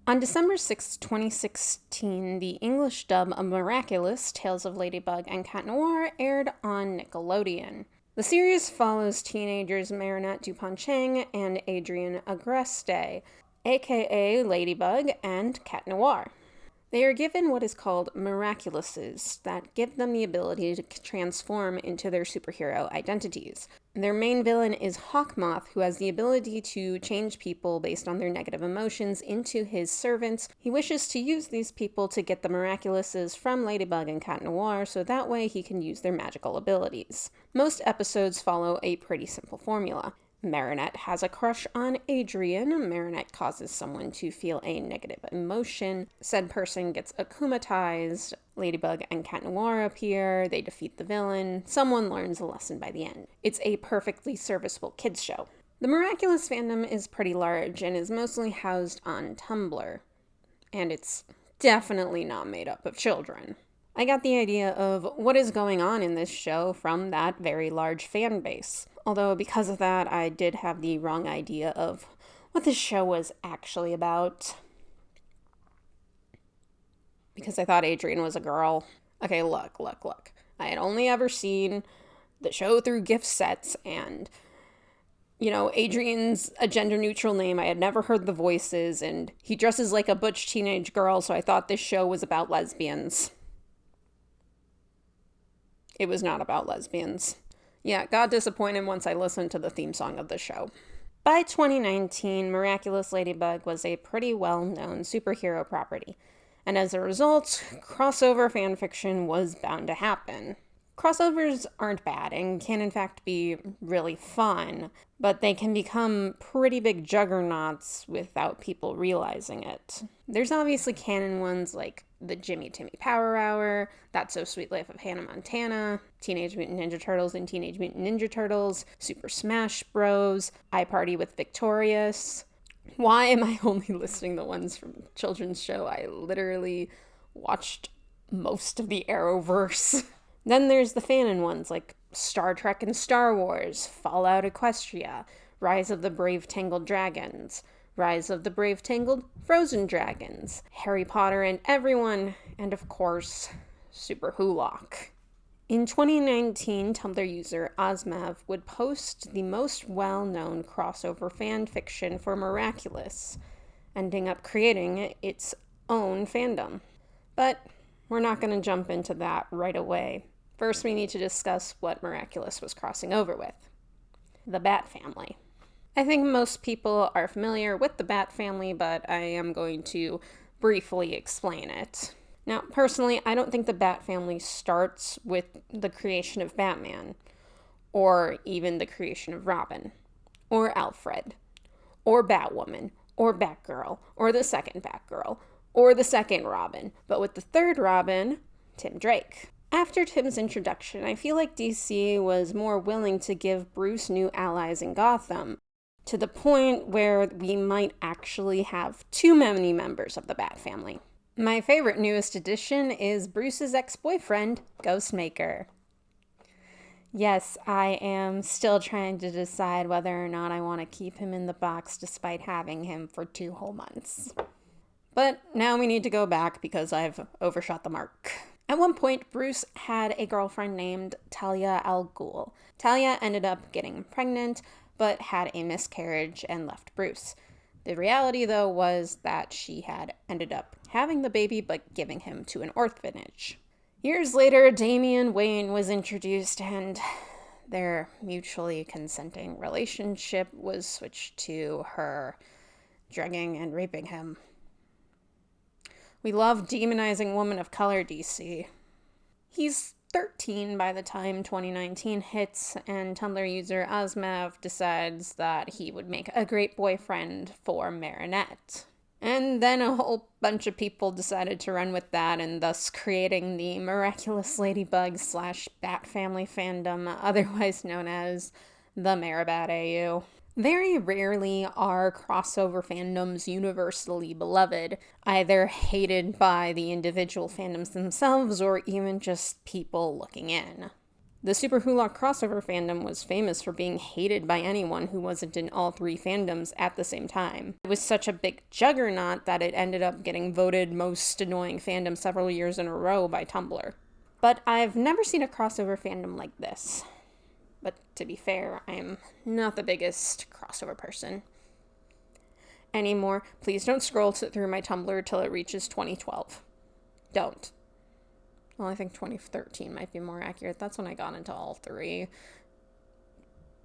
On December 6, 2016, the English dub of Miraculous Tales of Ladybug and Cat Noir aired on Nickelodeon. The series follows teenagers Marinette dupain-cheng and Adrian Agreste, aka Ladybug and Cat Noir. They are given what is called Miraculouses that give them the ability to transform into their superhero identities. Their main villain is Hawkmoth, who has the ability to change people based on their negative emotions into his servants. He wishes to use these people to get the Miraculouses from Ladybug and Cat Noir so that way he can use their magical abilities. Most episodes follow a pretty simple formula. Marinette has a crush on Adrian. Marinette causes someone to feel a negative emotion. Said person gets akumatized. Ladybug and Cat Noir appear. They defeat the villain. Someone learns a lesson by the end. It's a perfectly serviceable kids show. The Miraculous fandom is pretty large and is mostly housed on Tumblr. And it's definitely not made up of children. I got the idea of what is going on in this show from that very large fan base. Although because of that, I did have the wrong idea of what this show was actually about. Because I thought Adrian was a girl. Okay, look. I had only ever seen the show through gift sets and, Adrian's a gender-neutral name. I had never heard the voices, and he dresses like a butch teenage girl, so I thought this show was about lesbians. It was not about lesbians. Yeah, got disappointed once I listened to the theme song of the show. By 2019, Miraculous Ladybug was a pretty well-known superhero property, and as a result, crossover fanfiction was bound to happen. Crossovers aren't bad and can in fact be really fun, but they can become pretty big juggernauts without people realizing it. There's obviously canon ones like the Jimmy Timmy Power Hour, That's So Sweet Life of Hannah Montana, Teenage Mutant Ninja Turtles and Teenage Mutant Ninja Turtles, Super Smash Bros., I Party with Victorious. Why am I only listing the ones from children's show? I literally watched most of the Arrowverse. Then there's the fanon ones like Star Trek and Star Wars, Fallout Equestria, Rise of the Brave Tangled Dragons, Rise of the Brave Tangled Frozen Dragons, Harry Potter and Everyone, and of course, Super Hulock. In 2019, Tumblr user Ozmav would post the most well-known crossover fanfiction for Miraculous, ending up creating its own fandom. But we're not going to jump into that right away. First, we need to discuss what Miraculous was crossing over with. The Batfamily. I think most people are familiar with the Batfamily, but I am going to briefly explain it. Now, personally, I don't think the Batfamily starts with the creation of Batman, or even the creation of Robin, or Alfred, or Batwoman, or Batgirl, or the second Batgirl, or the second Robin, but with the third Robin, Tim Drake. After Tim's introduction, I feel like DC was more willing to give Bruce new allies in Gotham, to the point where we might actually have too many members of the Batfamily. My favorite newest addition is Bruce's ex-boyfriend, Ghostmaker. Yes, I am still trying to decide whether or not I want to keep him in the box despite having him for 2 whole months. But now we need to go back because I've overshot the mark. At one point, Bruce had a girlfriend named Talia al Ghul. Talia ended up getting pregnant, but had a miscarriage and left Bruce. The reality, though, was that she had ended up having the baby, but giving him to an orphanage. Years later, Damian Wayne was introduced, and their mutually consenting relationship was switched to her drugging and raping him. We love demonizing women of color, DC. He's 13 by the time 2019 hits, and Tumblr user Ozmav decides that he would make a great boyfriend for Marinette. And then a whole bunch of people decided to run with that, and thus creating the Miraculous Ladybug / Batfamily fandom, otherwise known as the MariBat AU. Very rarely are crossover fandoms universally beloved, either hated by the individual fandoms themselves or even just people looking in. The Super Hula crossover fandom was famous for being hated by anyone who wasn't in all three fandoms at the same time. It was such a big juggernaut that it ended up getting voted most annoying fandom several years in a row by Tumblr. But I've never seen a crossover fandom like this. But to be fair, I'm not the biggest crossover person anymore. Please don't scroll through my Tumblr till it reaches 2012. Don't. Well, I think 2013 might be more accurate. That's when I got into all three.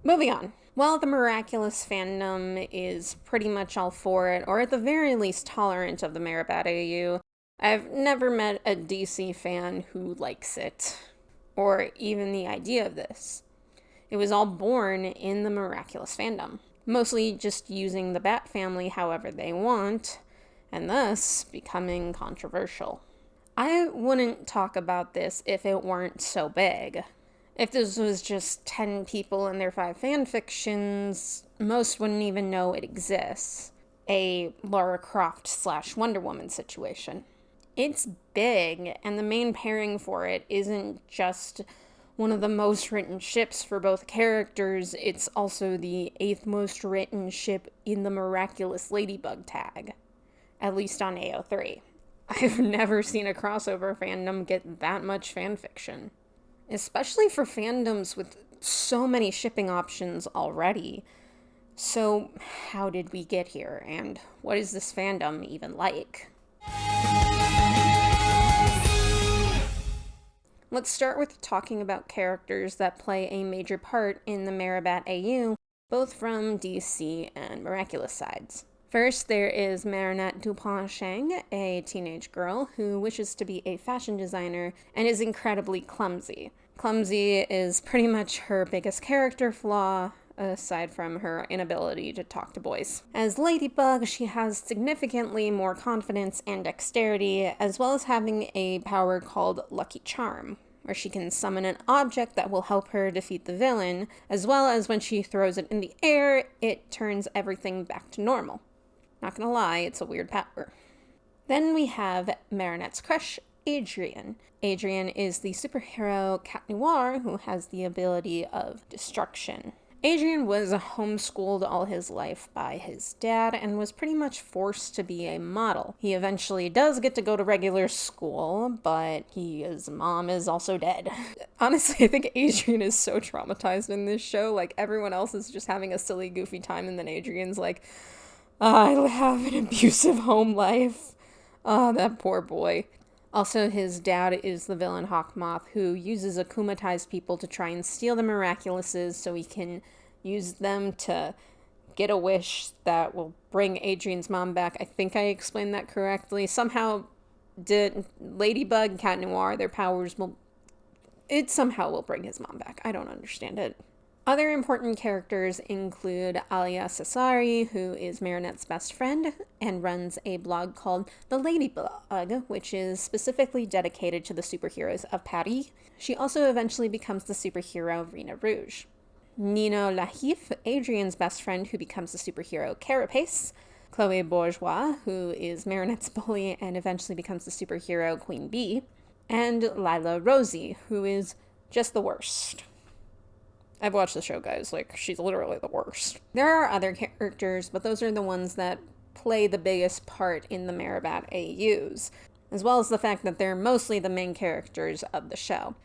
Moving on. While the Miraculous fandom is pretty much all for it, or at the very least tolerant of the MariBat AU, I've never met a DC fan who likes it, or even the idea of this. It was all born in the Miraculous fandom, mostly just using the Bat family however they want, and thus becoming controversial. I wouldn't talk about this if it weren't so big. If this was just 10 people and their 5 fanfictions, most wouldn't even know it exists. A Lara Croft / Wonder Woman situation. It's big, and the main pairing for it isn't just one of the most written ships for both characters, it's also the 8th most written ship in the Miraculous Ladybug tag. At least on AO3. I've never seen a crossover fandom get that much fanfiction. Especially for fandoms with so many shipping options already. So, how did we get here, and what is this fandom even like? Let's start with talking about characters that play a major part in the MariBat AU, both from DC and Miraculous sides. First, there is Marinette dupain-cheng, a teenage girl who wishes to be a fashion designer and is incredibly clumsy. Clumsy is pretty much her biggest character flaw, aside from her inability to talk to boys. As Ladybug, she has significantly more confidence and dexterity, as well as having a power called Lucky Charm, where she can summon an object that will help her defeat the villain, as well as when she throws it in the air, it turns everything back to normal. Not gonna lie, it's a weird power. Then we have Marinette's crush, Adrien. Adrien is the superhero cat noir who has the ability of destruction. Adrien was homeschooled all his life by his dad and was pretty much forced to be a model. He eventually does get to go to regular school, but his mom is also dead. Honestly, I think Adrien is so traumatized in this show. Like, everyone else is just having a silly, goofy time, and then Adrien's like, I have an abusive home life. That poor boy. Also, his dad is the villain Hawkmoth, who uses akumatized people to try and steal the Miraculouses so he can use them to get a wish that will bring Adrien's mom back. I think I explained that correctly. Somehow, did Ladybug and Cat Noir, their powers will... It somehow will bring his mom back. I don't understand it. Other important characters include Alia Cesari, who is Marinette's best friend and runs a blog called The Ladybug, which is specifically dedicated to the superheroes of Paris. She also eventually becomes the superhero Rena Rouge. Nino Lahif, Adrien's best friend, who becomes the superhero Carapace. Chloe Bourgeois, who is Marinette's bully and eventually becomes the superhero Queen Bee. And Lila Rosie, who is just the worst. I've watched the show, guys. Like, she's literally the worst. There are other characters, but those are the ones that play the biggest part in the MariBat AUs, as well as the fact that they're mostly the main characters of the show.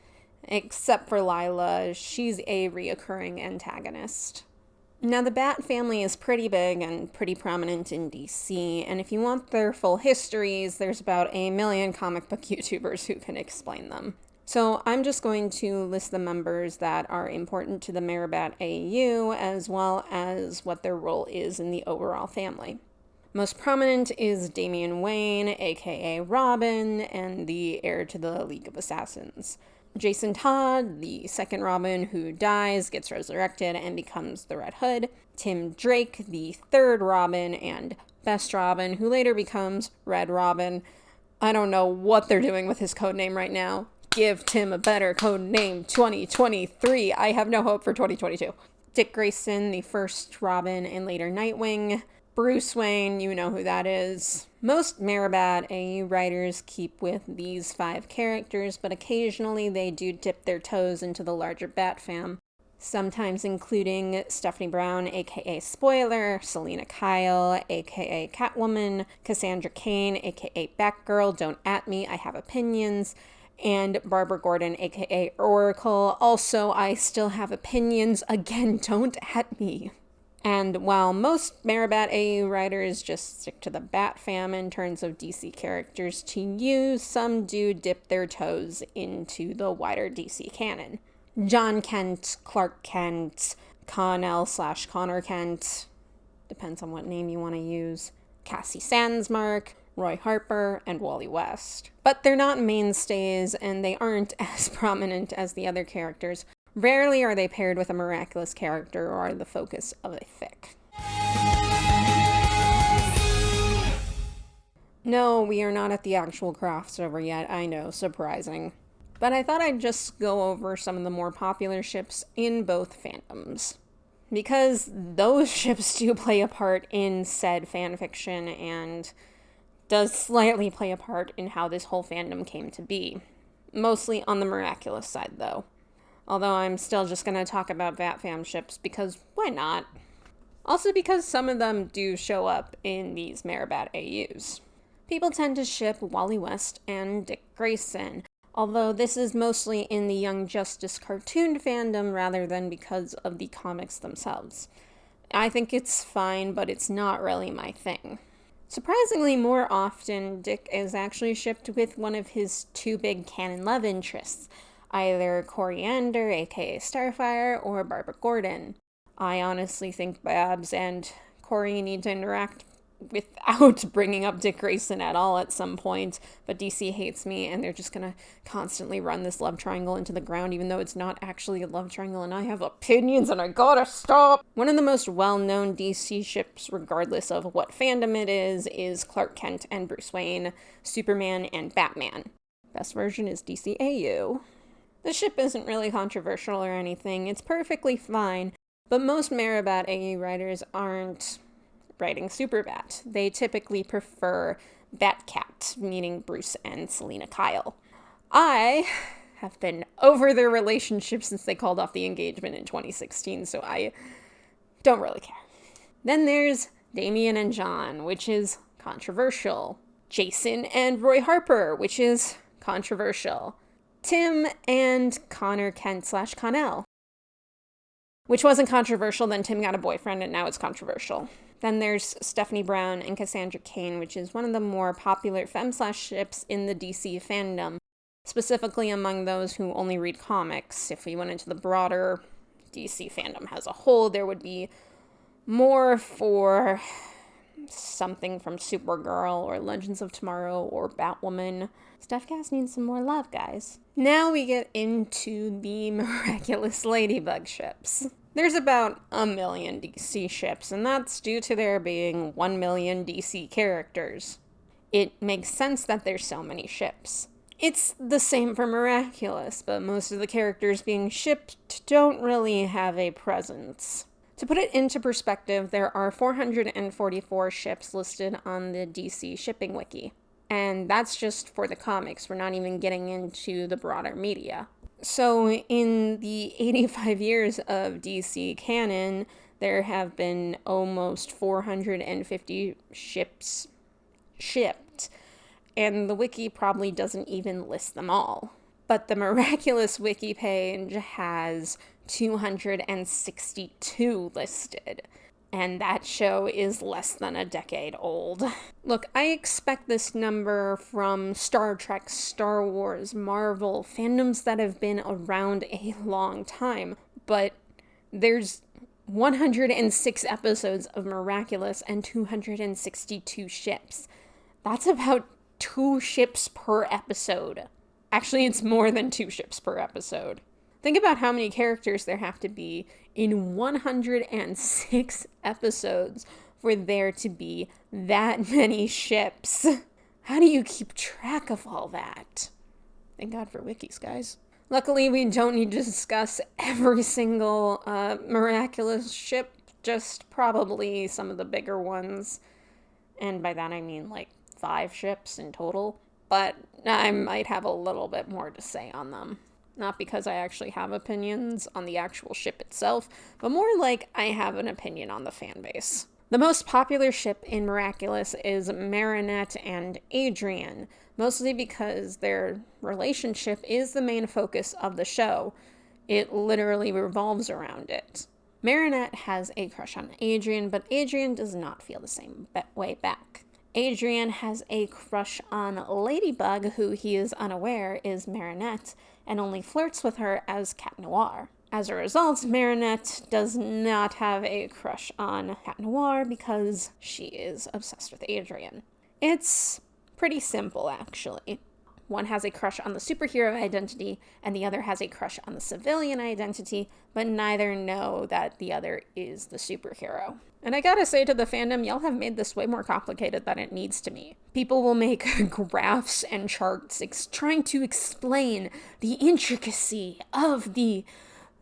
Except for Lila, she's a reoccurring antagonist. Now, the Bat family is pretty big and pretty prominent in DC, and if you want their full histories, there's about 1 million comic book YouTubers who can explain them. So I'm just going to list the members that are important to the MariBat AU, as well as what their role is in the overall family. Most prominent is Damian Wayne, aka Robin, and the heir to the League of Assassins. Jason Todd, the second Robin who dies, gets resurrected, and becomes the Red Hood. Tim Drake, the third Robin and best Robin, who later becomes Red Robin. I don't know what they're doing with his codename right now. Give Tim a better code name, 2023. I have no hope for 2022. Dick Grayson, the first Robin and later Nightwing. Bruce Wayne, you know who that is. Most MariBat AU writers keep with these 5 characters, but occasionally they do dip their toes into the larger Bat fam, sometimes including Stephanie Brown, aka Spoiler, Selina Kyle, aka Catwoman, Cassandra Cain, aka Batgirl, don't at me, I have opinions, and Barbara Gordon, aka Oracle, also I still have opinions, again, don't at me. And while most MariBat AU writers just stick to the Bat fam in terms of DC characters to use, some do dip their toes into the wider DC canon. John Kent, Clark Kent, Connell/Connor Kent, depends on what name you want to use, Cassie Sandsmark, Roy Harper, and Wally West. But they're not mainstays, and they aren't as prominent as the other characters. Rarely are they paired with a miraculous character or are the focus of a fic. No, we are not at the actual crossover yet, I know, surprising. But I thought I'd just go over some of the more popular ships in both fandoms. Because those ships do play a part in said fanfiction and does slightly play a part in how this whole fandom came to be. Mostly on the miraculous side, though. Although I'm still just going to talk about Batfam ships because why not? Also because some of them do show up in these MariBat AUs. People tend to ship Wally West and Dick Grayson, although this is mostly in the Young Justice cartoon fandom rather than because of the comics themselves. I think it's fine, but it's not really my thing. Surprisingly, more often, Dick is actually shipped with one of his 2 big canon love interests, either Coriander, aka Starfire, or Barbara Gordon. I honestly think Babs and Corey need to interact without bringing up Dick Grayson at all at some point, but DC hates me and they're just gonna constantly run this love triangle into the ground even though it's not actually a love triangle and I have opinions and I gotta stop! One of the most well-known DC ships, regardless of what fandom it is Clark Kent and Bruce Wayne, Superman and Batman. Best version is DC AU. The ship isn't really controversial or anything, it's perfectly fine, but most MariBat AU writers aren't writing Superbat. They typically prefer Batcat, meaning Bruce and Selina Kyle. I have been over their relationship since they called off the engagement in 2016, so I don't really care. Then there's Damian and John, which is controversial. Jason and Roy Harper, which is controversial. Tim and Connor Kent/Connell, which wasn't controversial, then Tim got a boyfriend and now it's controversial. Then there's Stephanie Brown and Cassandra Cain, which is one of the more popular femme/ships in the DC fandom, specifically among those who only read comics. If we went into the broader DC fandom as a whole, there would be more for something from Supergirl or Legends of Tomorrow or Batwoman. StephCast needs some more love, guys. Now we get into the Miraculous Ladybug ships. There's about 1 million DC ships, and that's due to there being 1 million DC characters. It makes sense that there's so many ships. It's the same for Miraculous, but most of the characters being shipped don't really have a presence. To put it into perspective, there are 444 ships listed on the DC shipping wiki. And that's just for the comics. We're not even getting into the broader media. So in the 85 years of DC canon, there have been almost 450 ships shipped. And the wiki probably doesn't even list them all. But the Miraculous wiki page has 262 listed. And that show is less than a decade old. Look, I expect this number from Star Trek, Star Wars, Marvel, fandoms that have been around a long time. But there's 106 episodes of Miraculous and 262 ships. That's about 2 ships per episode. Actually, it's more than 2 ships per episode. Think about how many characters there have to be in 106 episodes for there to be that many ships. How do you keep track of all that? Thank God for wikis, guys. Luckily, we don't need to discuss every single Miraculous ship just probably some of the bigger ones. And by that I mean like 5 ships in total. But I might have a little bit more to say on them. Not because I actually have opinions on the actual ship itself, but more like I have an opinion on the fan base. The most popular ship in Miraculous is MariBat and Adrian, mostly because their relationship is the main focus of the show. It literally revolves around it. MariBat has a crush on Adrian, but Adrian does not feel the same way back. Adrian has a crush on Ladybug, who he is unaware is MariBat, and only flirts with her as Cat Noir. As a result, MariBat does not have a crush on Cat Noir because she is obsessed with Adrian. It's pretty simple, actually. One has a crush on the superhero identity, and the other has a crush on the civilian identity, but neither know that the other is the superhero. And I gotta say to the fandom, y'all have made this way more complicated than it needs to be. People will make graphs and charts trying to explain the intricacy of the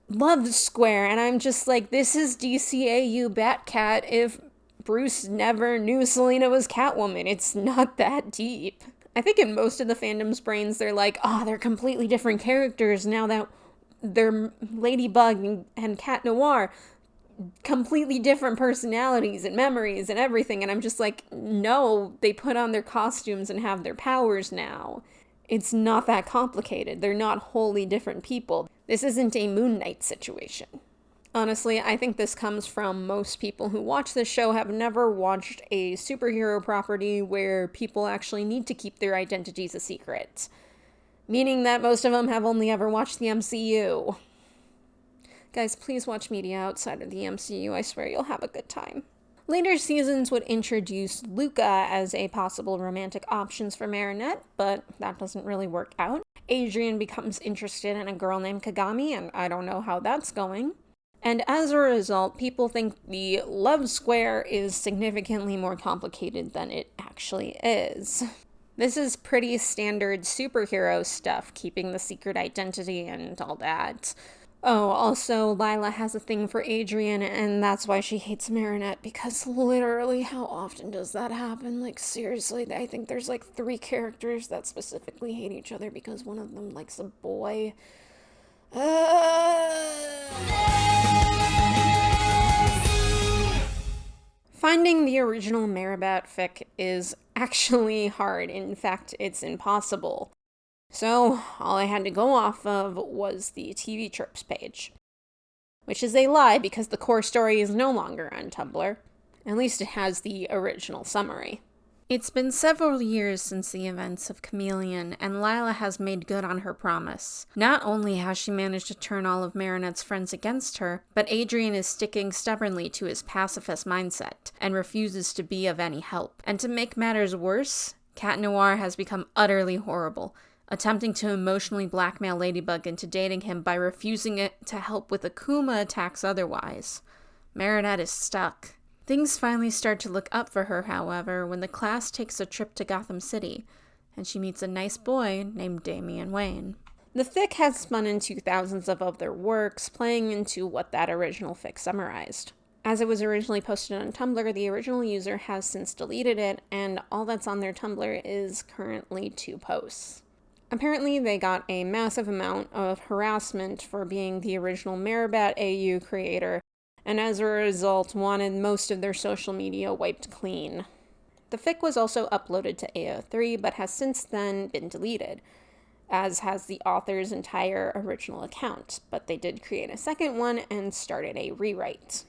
love square, and I'm just like, this is DCAU Batcat if Bruce never knew Selena was Catwoman. It's not that deep. I think in most of the fandom's brains, they're like, they're completely different characters now that they're Ladybug and Cat Noir. Completely different personalities and memories and everything. And I'm just like, no, they put on their costumes and have their powers now. It's not that complicated. They're not wholly different people. This isn't a Moon Knight situation. Honestly, I think this comes from most people who watch this show have never watched a superhero property where people actually need to keep their identities a secret. Meaning that most of them have only ever watched the MCU. Guys, please watch media outside of the MCU. I swear you'll have a good time. Later seasons would introduce Luca as a possible romantic options for MariBat, but that doesn't really work out. Adrian becomes interested in a girl named Kagami, and I don't know how that's going. And as a result, people think the love square is significantly more complicated than it actually is. This is pretty standard superhero stuff, keeping the secret identity and all that. Oh, also, Lila has a thing for Adrian, and that's why she hates MariBat, because literally, how often does that happen? Like, seriously, I think there's like 3 characters that specifically hate each other because one of them likes a boy. Finding the original MariBat fic is actually hard. In fact, it's impossible. So, all I had to go off of was the TV Tropes page. Which is a lie because the core story is no longer on Tumblr. At least it has the original summary. It's been several years since the events of Chameleon, and Lila has made good on her promise. Not only has she managed to turn all of MariBat's friends against her, but Adrian is sticking stubbornly to his pacifist mindset, and refuses to be of any help. And to make matters worse, Cat Noir has become utterly horrible, attempting to emotionally blackmail Ladybug into dating him by refusing it to help with Akuma attacks otherwise. MariBat is stuck. Things finally start to look up for her, however, when the class takes a trip to Gotham City, and she meets a nice boy named Damian Wayne. The fic has spun into thousands of other works, playing into what that original fic summarized. As it was originally posted on Tumblr, the original user has since deleted it, and all that's on their Tumblr is currently 2 posts. Apparently, they got a massive amount of harassment for being the original MariBat AU creator, and as a result, wanted most of their social media wiped clean. The fic was also uploaded to AO3, but has since then been deleted, as has the author's entire original account, but they did create a second one and started a rewrite.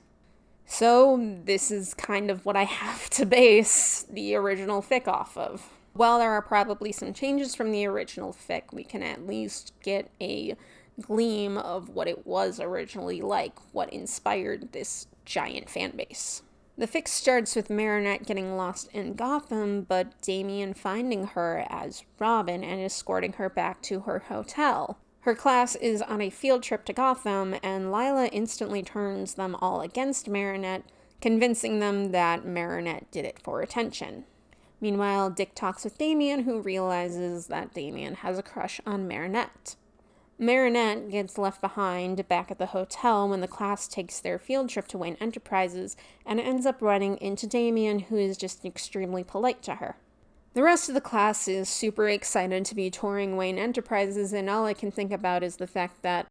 So, this is kind of what I have to base the original fic off of. While there are probably some changes from the original fic, we can at least get a gleam of what it was originally like, what inspired this giant fan base. The fic starts with MariBat getting lost in Gotham, but Damian finding her as Robin and escorting her back to her hotel. Her class is on a field trip to Gotham, and Lila instantly turns them all against MariBat, convincing them that MariBat did it for attention. Meanwhile, Dick talks with Damian, who realizes that Damian has a crush on MariBat. Marinette gets left behind back at the hotel when the class takes their field trip to Wayne Enterprises and ends up running into Damien, who is just extremely polite to her. The rest of the class is super excited to be touring Wayne Enterprises, and all I can think about is the fact that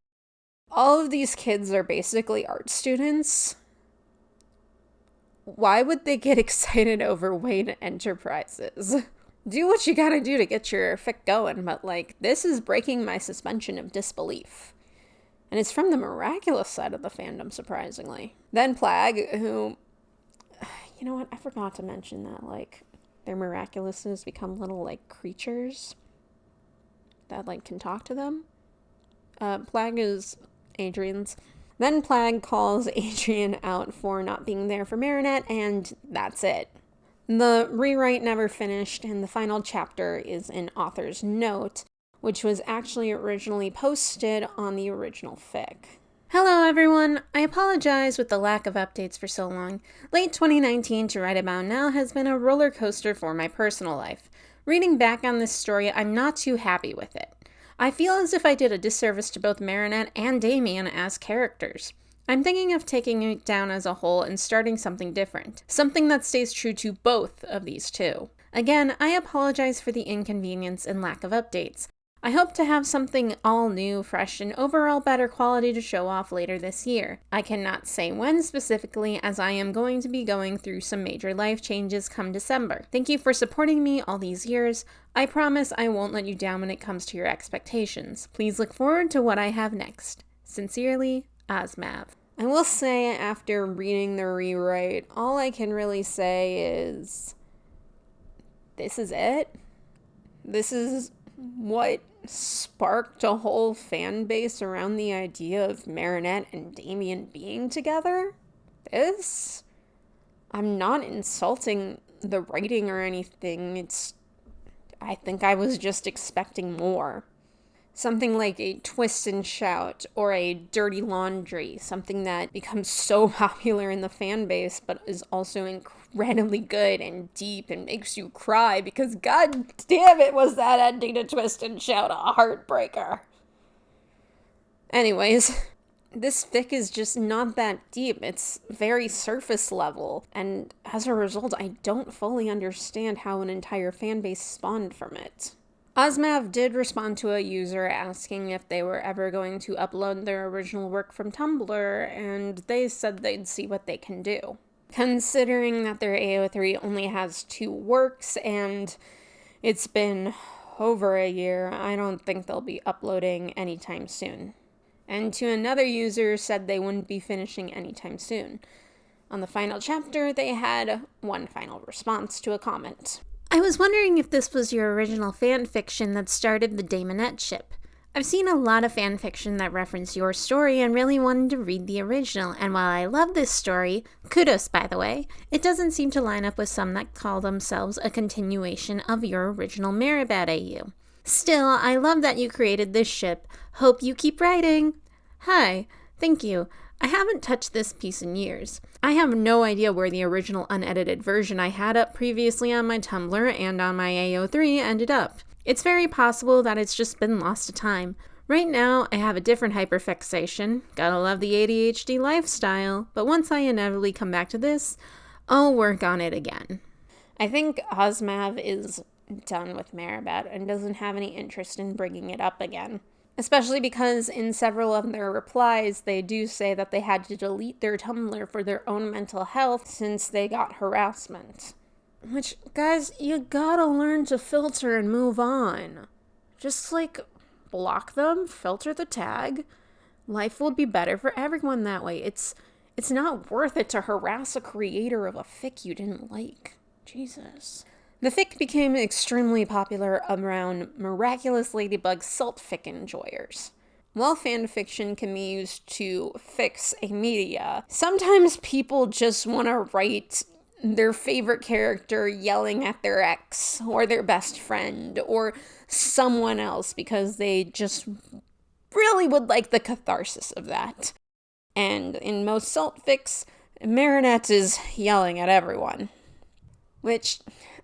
all of these kids are basically art students. Why would they get excited over Wayne Enterprises? Do what you gotta do to get your fic going, but, this is breaking my suspension of disbelief. And it's from the Miraculous side of the fandom, surprisingly. Then Plague, who, you know what, I forgot to mention that, their Miraculouses become little, creatures that, can talk to them. Plague is Adrian's. Then Plague calls Adrian out for not being there for Marinette, and that's it. The rewrite never finished, and the final chapter is an author's note, which was actually originally posted on the original fic. Hello everyone! I apologize with the lack of updates for so long. Late 2019 to right about now has been a roller coaster for my personal life. Reading back on this story, I'm not too happy with it. I feel as if I did a disservice to both Marinette and Damien as characters. I'm thinking of taking it down as a whole and starting something different. Something that stays true to both of these two. Again, I apologize for the inconvenience and lack of updates. I hope to have something all new, fresh, and overall better quality to show off later this year. I cannot say when specifically, as I am going to be going through some major life changes come December. Thank you for supporting me all these years. I promise I won't let you down when it comes to your expectations. Please look forward to what I have next. Sincerely, Osmav. I will say, after reading the rewrite, all I can really say is, this is it? This is what sparked a whole fan base around the idea of Marinette and Damien being together? This? I'm not insulting the writing or anything, I think I was just expecting more. Something like a Twist and Shout or a Dirty Laundry, something that becomes so popular in the fan base but is also incredibly good and deep and makes you cry because god damn it was that ending to Twist and Shout a heartbreaker. Anyways, this fic is just not that deep. It's very surface level, and as a result, I don't fully understand how an entire fan base spawned from it. Osmav did respond to a user asking if they were ever going to upload their original work from Tumblr, and they said they'd see what they can do. Considering that their AO3 only has 2 works, and it's been over a year, I don't think they'll be uploading anytime soon. And to another user said they wouldn't be finishing anytime soon. On the final chapter, they had one final response to a comment. I was wondering if this was your original fan fiction that started the Daminette ship. I've seen a lot of fan fiction that reference your story and really wanted to read the original, and while I love this story, kudos by the way, it doesn't seem to line up with some that call themselves a continuation of your original MariBat AU. Still, I love that you created this ship. Hope you keep writing. Hi, thank you. I haven't touched this piece in years. I have no idea where the original unedited version I had up previously on my Tumblr and on my AO3 ended up. It's very possible that it's just been lost to time. Right now, I have a different hyperfixation. Gotta love the ADHD lifestyle, but once I inevitably come back to this, I'll work on it again. I think Osmav is done with MariBat and doesn't have any interest in bringing it up again. Especially because in several of their replies, they do say that they had to delete their Tumblr for their own mental health since they got harassment. Which, guys, you gotta learn to filter and move on. Just, block them, filter the tag. Life will be better for everyone that way. It's not worth it to harass a creator of a fic you didn't like. Jesus. The fic became extremely popular around Miraculous Ladybug salt fic enjoyers. While fanfiction can be used to fix a media, sometimes people just want to write their favorite character yelling at their ex, or their best friend, or someone else because they just really would like the catharsis of that. And in most salt fics, Marinette is yelling at everyone. Which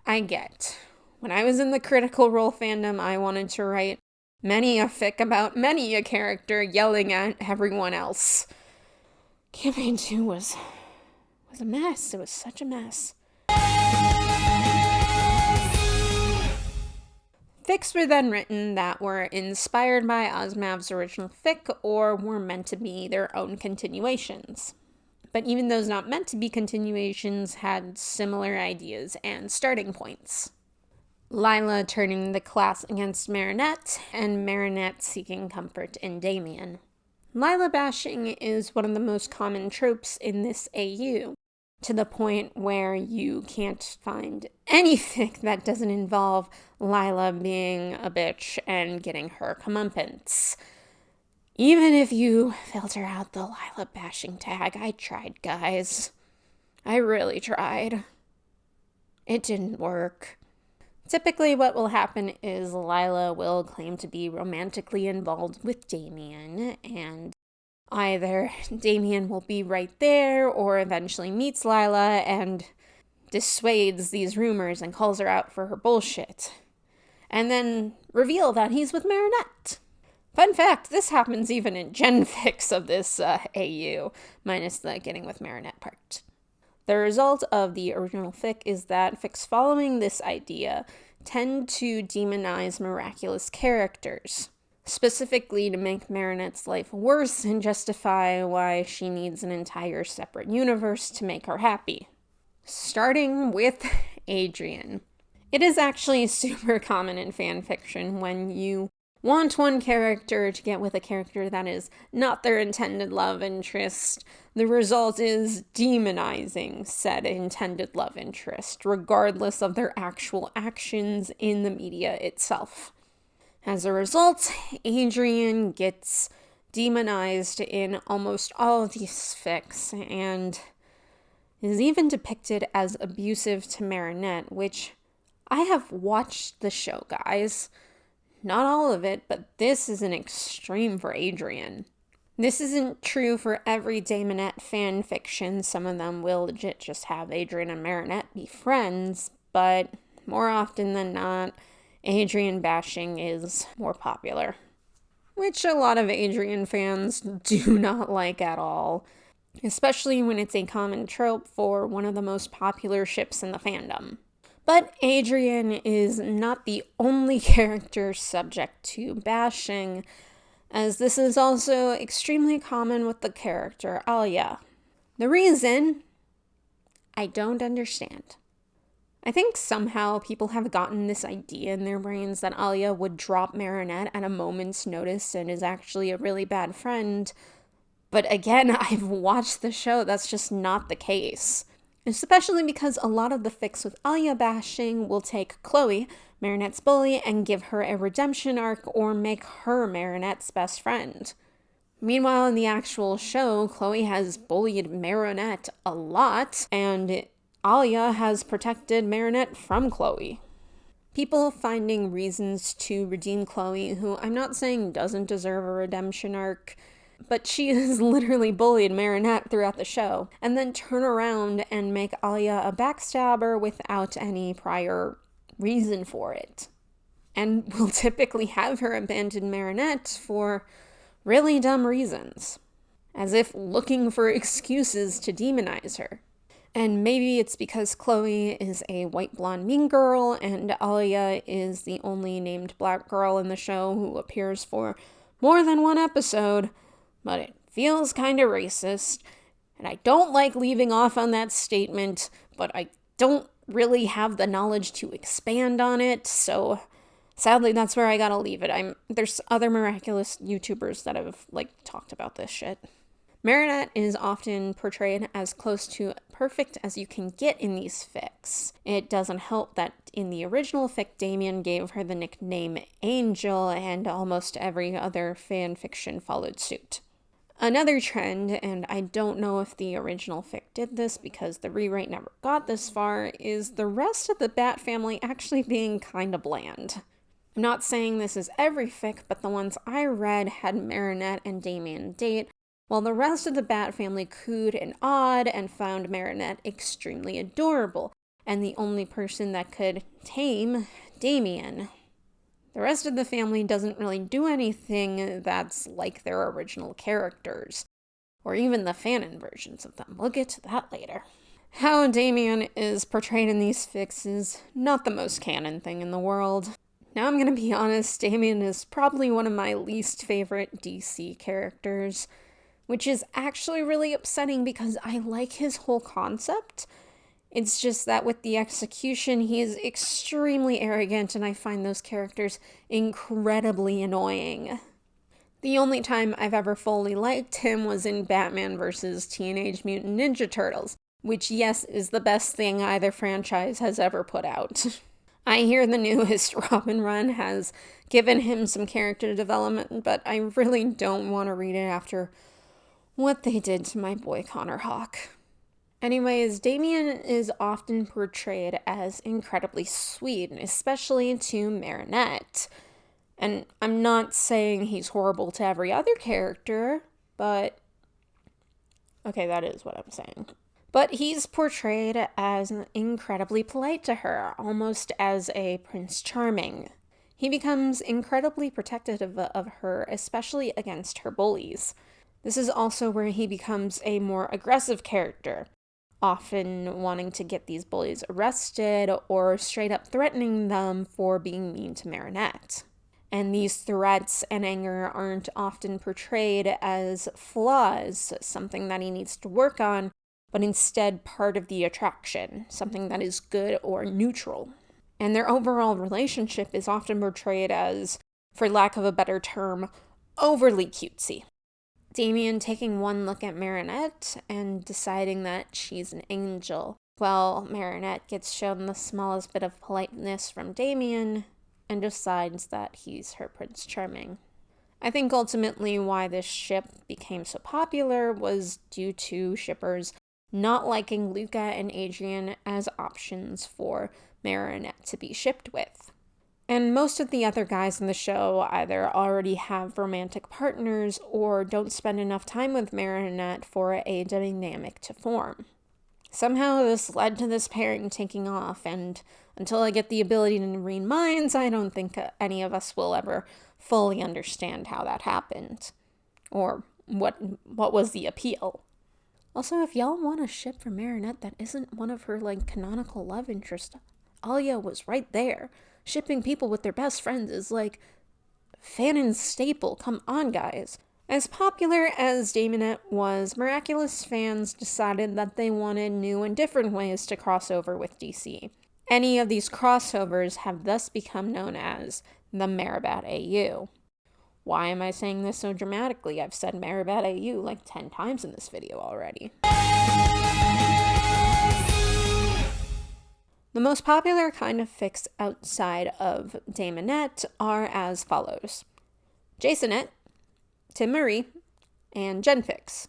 I get. When I was in the Critical Role fandom, I wanted to write Many a fic about many a character yelling at everyone else. Campaign 2 was a mess. It was such a mess. Fics were then written that were inspired by Ozmav's original fic or were meant to be their own continuations. But even those not meant to be continuations had similar ideas and starting points. Lila turning the class against Marinette, and Marinette seeking comfort in Damien. Lila bashing is one of the most common tropes in this AU, to the point where you can't find any fic that doesn't involve Lila being a bitch and getting her comeuppance. Even if you filter out the Lila bashing tag, I tried, guys. I really tried. It didn't work. Typically what will happen is Lila will claim to be romantically involved with Damien, and either Damien will be right there or eventually meets Lila and dissuades these rumors and calls her out for her bullshit. And then reveal that he's with Marinette. Fun fact, this happens even in genfics of this AU, minus the getting with Marinette part. The result of the original fic is that fics following this idea tend to demonize miraculous characters, specifically to make Marinette's life worse and justify why she needs an entire separate universe to make her happy. Starting with Adrian. It is actually super common in fanfiction when you want one character to get with a character that is not their intended love interest. The result is demonizing said intended love interest, regardless of their actual actions in the media itself. As a result, Adrian gets demonized in almost all of these fics, and is even depicted as abusive to Marinette, which I have watched the show, guys. Not all of it, but this is an extreme for Adrian. This isn't true for every Daminette fan fiction. Some of them will legit just have Adrian and Marinette be friends, but more often than not, Adrian bashing is more popular. Which a lot of Adrian fans do not like at all, especially when it's a common trope for one of the most popular ships in the fandom. But Adrian is not the only character subject to bashing, as this is also extremely common with the character Alia. The reason? I don't understand. I think somehow people have gotten this idea in their brains that Alia would drop Marinette at a moment's notice and is actually a really bad friend. But again, I've watched the show, that's just not the case. Especially because a lot of the fics with Alia bashing will take Chloe, Marinette's bully, and give her a redemption arc or make her Marinette's best friend. Meanwhile, in the actual show, Chloe has bullied Marinette a lot, and Alia has protected Marinette from Chloe. People finding reasons to redeem Chloe, who I'm not saying doesn't deserve a redemption arc, but she has literally bullied Marinette throughout the show, and then turn around and make Alia a backstabber without any prior reason for it. And will typically have her abandon Marinette for really dumb reasons, as if looking for excuses to demonize her. And maybe it's because Chloe is a white blonde mean girl, and Alia is the only named black girl in the show who appears for more than one episode, but it feels kind of racist, and I don't like leaving off on that statement, but I don't really have the knowledge to expand on it, so sadly that's where I gotta leave it. There's other Miraculous YouTubers that have, talked about this shit. Marinette is often portrayed as close to perfect as you can get in these fics. It doesn't help that in the original fic, Damien gave her the nickname Angel, and almost every other fan fiction followed suit. Another trend, and I don't know if the original fic did this because the rewrite never got this far, is the rest of the Bat family actually being kinda bland. I'm not saying this is every fic, but the ones I read had Marinette and Damien date, while the rest of the Bat family cooed and awed and found Marinette extremely adorable, and the only person that could tame Damien. The rest of the family doesn't really do anything that's like their original characters, or even the fanon versions of them. We'll get to that later. How Damien is portrayed in these fics is not the most canon thing in the world. Now I'm gonna be honest, Damien is probably one of my least favorite DC characters, which is actually really upsetting because I like his whole concept. It's just that with the execution, he is extremely arrogant, and I find those characters incredibly annoying. The only time I've ever fully liked him was in Batman vs. Teenage Mutant Ninja Turtles, which, yes, is the best thing either franchise has ever put out. I hear the newest Robin run has given him some character development, but I really don't want to read it after what they did to my boy Connor Hawke. Anyways, Damien is often portrayed as incredibly sweet, especially to Marinette. And I'm not saying he's horrible to every other character, but... okay, that is what I'm saying. But he's portrayed as incredibly polite to her, almost as a Prince Charming. He becomes incredibly protective of her, especially against her bullies. This is also where he becomes a more aggressive character, often wanting to get these bullies arrested or straight up threatening them for being mean to Marinette. And these threats and anger aren't often portrayed as flaws, something that he needs to work on, but instead part of the attraction, something that is good or neutral. And their overall relationship is often portrayed as, for lack of a better term, overly cutesy. Damien taking one look at Marinette and deciding that she's an angel, while Marinette gets shown the smallest bit of politeness from Damien and decides that he's her Prince Charming. I think ultimately why this ship became so popular was due to shippers not liking Luca and Adrian as options for Marinette to be shipped with. And most of the other guys in the show either already have romantic partners or don't spend enough time with Marinette for a dynamic to form. Somehow this led to this pairing taking off, and until I get the ability to read minds, I don't think any of us will ever fully understand how that happened. Or what was the appeal. Also, if y'all want a ship for Marinette that isn't one of her, canonical love interests, Alia was right there. Shipping people with their best friends is fanon's staple. Come on, guys. As popular as Daminette was, Miraculous fans decided that they wanted new and different ways to cross over with DC. Any of these crossovers have thus become known as the MariBat AU. Why am I saying this so dramatically? I've said MariBat AU 10 times in this video already. The most popular kind of fics outside of Daminette are as follows: Jasonette, Tim Marie, and Genfics.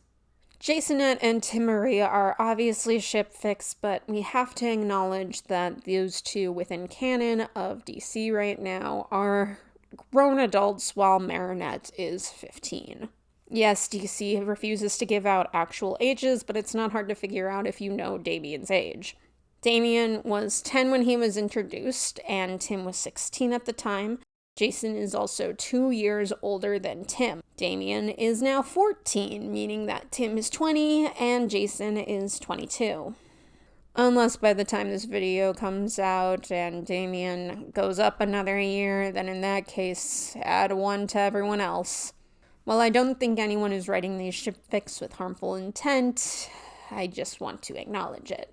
Jasonette and Tim Marie are obviously ship fics, but we have to acknowledge that those two within canon of DC right now are grown adults while Marinette is 15. Yes, DC refuses to give out actual ages, but it's not hard to figure out if you know Damien's age. Damien was 10 when he was introduced, and Tim was 16 at the time. Jason is also 2 years older than Tim. Damien is now 14, meaning that Tim is 20 and Jason is 22. Unless by the time this video comes out and Damien goes up another year, then in that case, add 1 to everyone else. While I don't think anyone is writing these ship fics with harmful intent, I just want to acknowledge it.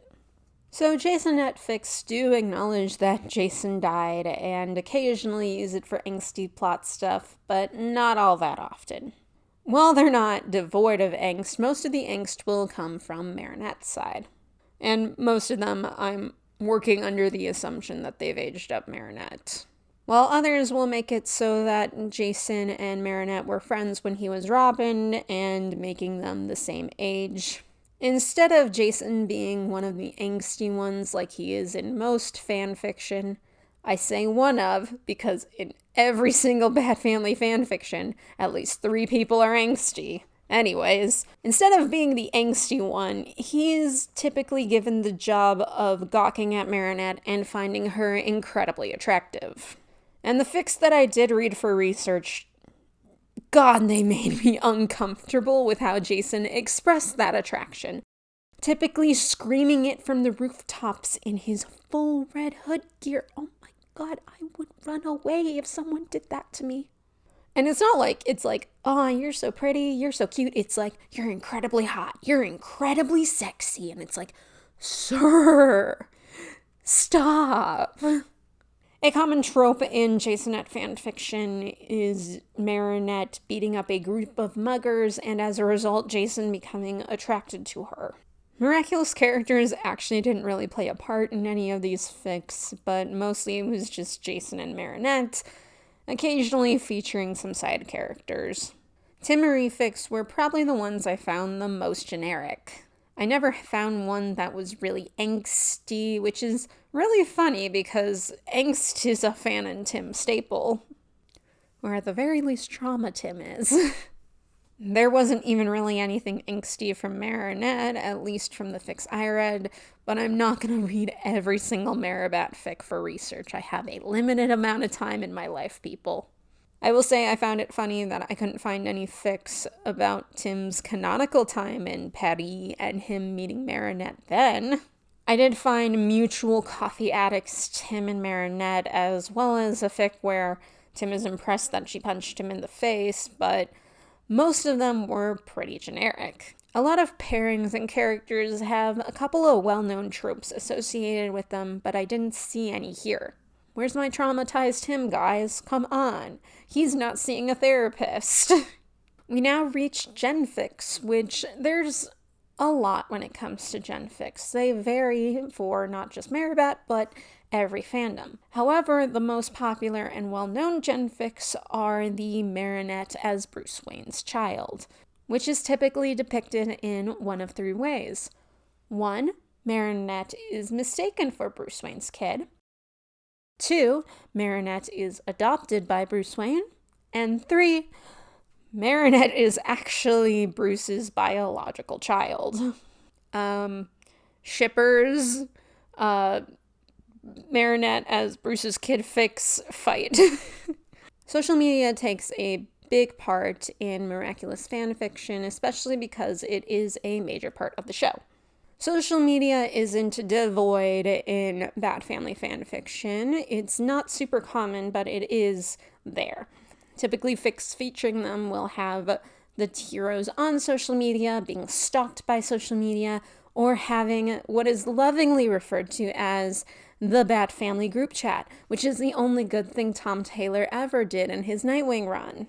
So Jasonette fics do acknowledge that Jason died and occasionally use it for angsty plot stuff, but not all that often. While they're not devoid of angst, most of the angst will come from Marinette's side. And most of them, I'm working under the assumption that they've aged up Marinette. While others will make it so that Jason and Marinette were friends when he was Robin and making them the same age. Instead of Jason being one of the angsty ones like he is in most fan fiction, I say one of because in every single Batfamily fan fiction, at least 3 people are angsty. Anyways, instead of being the angsty one, he's typically given the job of gawking at Marinette and finding her incredibly attractive. And the fics that I did read for research, God, they made me uncomfortable with how Jason expressed that attraction. Typically screaming it from the rooftops in his full red hood gear. Oh my God, I would run away if someone did that to me. And it's not like, it's like, oh, you're so pretty, you're so cute. It's like, you're incredibly hot, you're incredibly sexy. And it's like, sir, stop. A common trope in Jasonette fanfiction is Marinette beating up a group of muggers, and as a result, Jason becoming attracted to her. Miraculous characters actually didn't really play a part in any of these fics, but mostly it was just Jason and Marinette, occasionally featuring some side characters. Timmery fics were probably the ones I found the most generic. I never found one that was really angsty, which is really funny because angst is a Fan and Tim staple. Or at the very least, Trauma Tim is. There wasn't even really anything angsty from Marinette, at least from the fics I read, but I'm not going to read every single MariBat fic for research. I have a limited amount of time in my life, people. I will say I found it funny that I couldn't find any fics about Tim's canonical time in Paris and him meeting Marinette then. I did find mutual coffee addicts Tim and Marinette, as well as a fic where Tim is impressed that she punched him in the face, but most of them were pretty generic. A lot of pairings and characters have a couple of well-known tropes associated with them, but I didn't see any here. Where's my traumatized Tim, guys? Come on. He's not seeing a therapist. We now reach genfics, which there's a lot when it comes to genfics. They vary for not just MariBat, but every fandom. However, the most popular and well-known genfics are the Marinette as Bruce Wayne's child, which is typically depicted in one of three ways. 1. Marinette is mistaken for Bruce Wayne's kid. 2. Marinette is adopted by Bruce Wayne. And 3. Marinette is actually Bruce's biological child. Shippers, Marinette as Bruce's kid fight. Social media takes a big part in Miraculous fanfiction, especially because it is a major part of the show. Social media isn't devoid in Batfamily fanfiction. It's not super common, but it is there. Typically, fics featuring them will have the heroes on social media, being stalked by social media, or having what is lovingly referred to as the Batfamily group chat, which is the only good thing Tom Taylor ever did in his Nightwing run.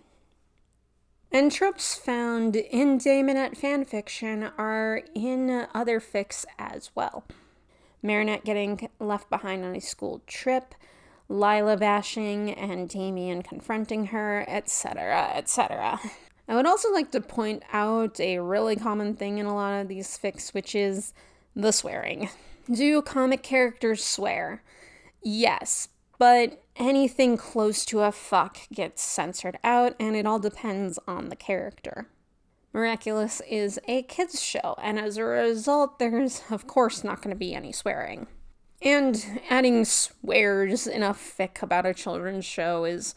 And tropes found in Daminette fanfiction are in other fics as well. Marinette getting left behind on a school trip, Lila bashing and Damien confronting her, etc., etc. I would also like to point out a really common thing in a lot of these fics, which is the swearing. Do comic characters swear? Yes, but anything close to a fuck gets censored out, and it all depends on the character. Miraculous is a kids show, and as a result, there's of course not going to be any swearing. And adding swears in a fic about a children's show is,